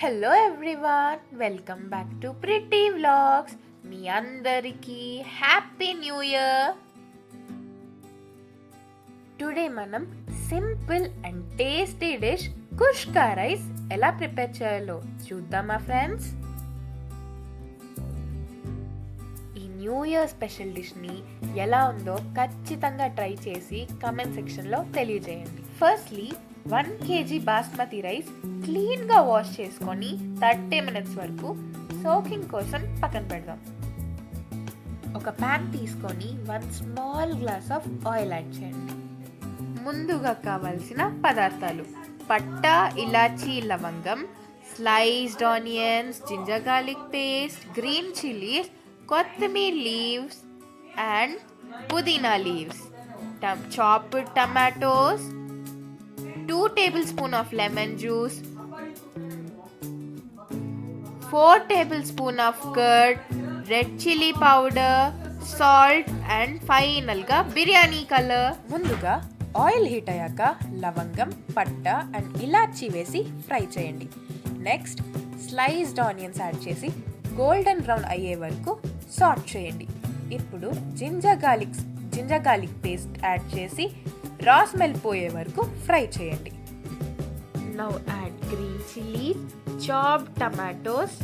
Hello everyone, welcome back to pretty vlogs. మీ అందరికీ happy new year. Today మనం simple and tasty dish kushka rice ఎలా prepare చేయాలో చూద్దామా ఫ్రెండ్స్. ఈ న్యూ ఇయర్ స్పెషల్ డిష్ని ఎలా ఉందో ఖచ్చితంగా ట్రై చేసి కామెంట్ సెక్షన్లో తెలియజేయండి. ఫస్ట్లీ 1 kg బాస్మతి రైస్ క్లీన్గా వాష్ చేసుకొని 30 minutes వరకు సోకింగ్ కోసం పక్కన పెడదాం. ఒక ప్యాన్ తీసుకొని 1 small glass of oil add చేయండి. ముందుగా కావాల్సిన పదార్థాలు: పట్టా, ఇలాచీ, లవంగం, sliced onions, ginger garlic paste, green chillies, కొత్తిమీర లీవ్స్ అండ్ పుదీనా leaves, chopped tomatoes, 2 tablespoons of lemon juice, 4 tablespoons of curd, red chili powder, salt and final గా బిర్యానీ కలర్. ముందుగా ఆయిల్ హీట్ అయ్యాక లవంగం, పట్ట అండ్ ఇలాచీ వేసి ఫ్రై చేయండి. నెక్స్ట్ స్లైస్డ్ ఆనియన్స్ యాడ్ చేసి గోల్డెన్ బ్రౌన్ అయ్యే వరకు సాట్ చేయండి. ఇప్పుడు జింజర్ గార్లిక్ పేస్ట్ యాడ్ చేసి రా స్మెల్ పోయే వరకు ఫ్రై చేయండి. Now add green chillies, chopped tomatoes,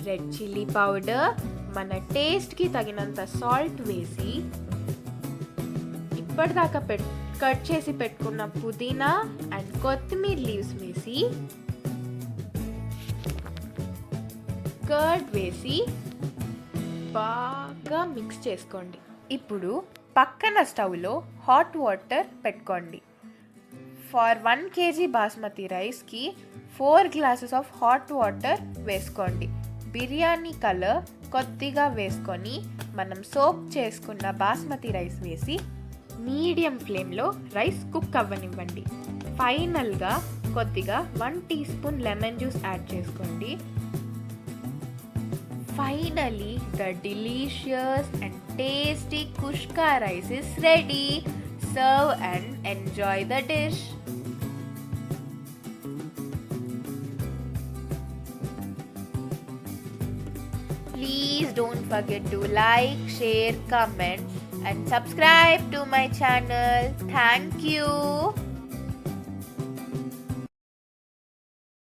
red chilli powder, మన టేస్ట్కి తగినంత సాల్ట్ వేసి ఇప్పటిదాకా కట్ చేసి పెట్టుకున్న పుదీనా అండ్ కొత్తిమీర లీవ్స్ వేసి కర్డ్ వేసి బాగా మిక్స్ చేసుకోండి. ఇప్పుడు పక్కన స్టవ్లో హాట్ వాటర్ పెట్టుకోండి. ఫర్ 1 kg బాస్మతి రైస్కి 4 glasses ఆఫ్ హాట్ వాటర్ వేసుకోండి. బిర్యానీ కలర్ కొద్దిగా వేసుకొని మనం సోక్ చేసుకున్న బాస్మతి రైస్ వేసి మీడియం ఫ్లేమ్లో రైస్ కుక్ అవ్వనివ్వండి. ఫైనల్గా కొద్దిగా 1 teaspoon లెమన్ జ్యూస్ యాడ్ చేసుకోండి. Finally, the delicious and tasty kushka rice is ready. Serve and enjoy the dish. Please don't forget to like, share, comment and subscribe to my channel. Thank you.